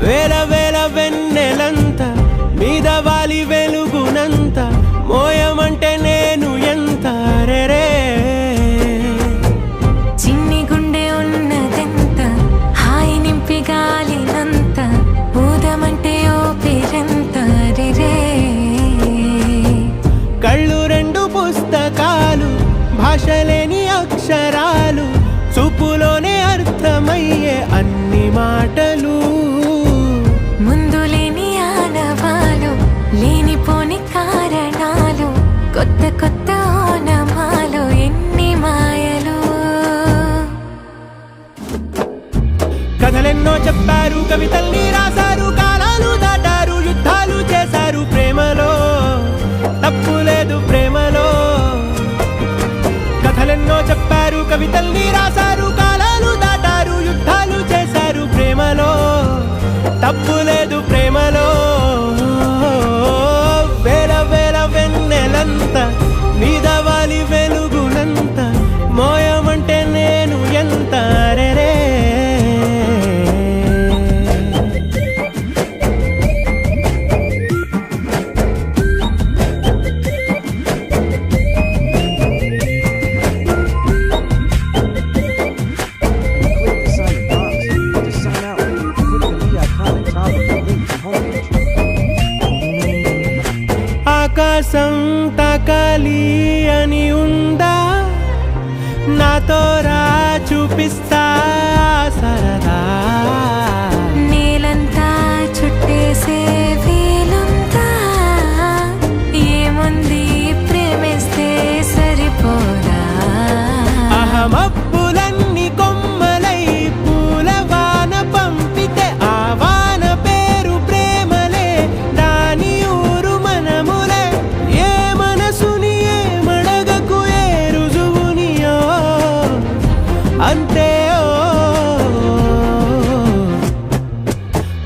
వేల వేల వెన్నెలంత మీద వాలి వెలుగునంత మోయమంటే నేను ఎంత రే చిన్ని గుండె ఉన్నదెంత హాయి నింపి గాలినంత ఊదమంటే ఓ పేరెంత రే కళ్ళు రెండు పుస్తకాలు భాషలేని అక్షరాలు చూపులోనే అర్థమయ్యే అన్ని మాటలు ముందు లేని ఆనవాలు లేనిపోని కారణాలు కొత్త కొత్త ఓనమాలు ఎన్ని మాయలు కథలెన్నో చెప్పారు కవితల్ని రాశారు కాలాలు దాటారు యుద్ధాలు చేశారు ప్రేమలో తప్పు లేదు ప్రేమలో కథలెన్నో చెప్పారు కవితల్ని రాశారు కాలాలు దాటారు యుద్ధాలు చేశారు ప్రేమలో తప్పు లేదు ప్రేమలో వేల వేల వెన్నెలంత మీద వాలి వెలుగునంత మోయమంటే నేను ఎంత రే ఆకాశం తాకాలి అని ఉందా నాతో రా చూపిస్తా సరదా నేలంతా చుట్టేసే వీలుందా ఏముంది ప్రేమిస్తే సరిపోదా అహమప్పులన్నీ కొమ్మలై పూల వాన పంపితే ఆ వాన పేరు ప్రేమలే దాని ఊరు మనములే ఏ మనసుని ఏ మడగకు ఏ రుజువునియో అంతే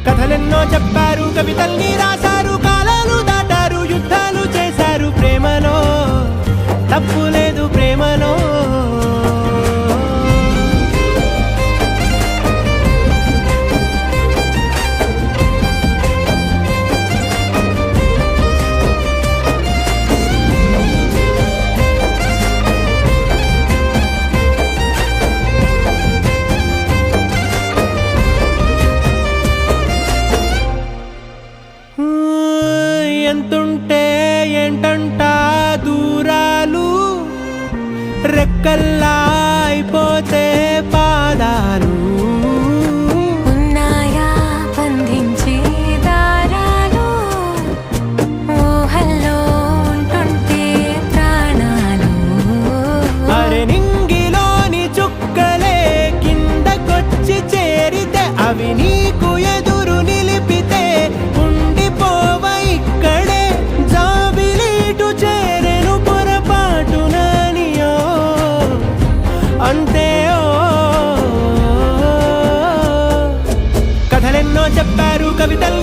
కథలెన్నో చెప్పారు కవితల్ని రాశారు కాలాలు దాటారు యుద్ధాలు చేశారు ప్రేమలో తప్పు లేదు ప్రేమలో ఎంతుంటే ఏంటంట దూరాలు రెక్కల్లా అయిపోతే పాదాలు ఉన్నాయా బంధించే దారాలు ఊహల్లో ఉంటుంటే ప్రాణాలు అరే నింగిలోని చుక్కలే కిందకొచ్చి చేరితే అవి నీకు ఎదురు నిలిపితే ఉండిపోవ ఇక్కడే జాబిలీటు చేరెను పొరపాటు నానియో అంతే కథలెన్నో చెప్పారు కవితలు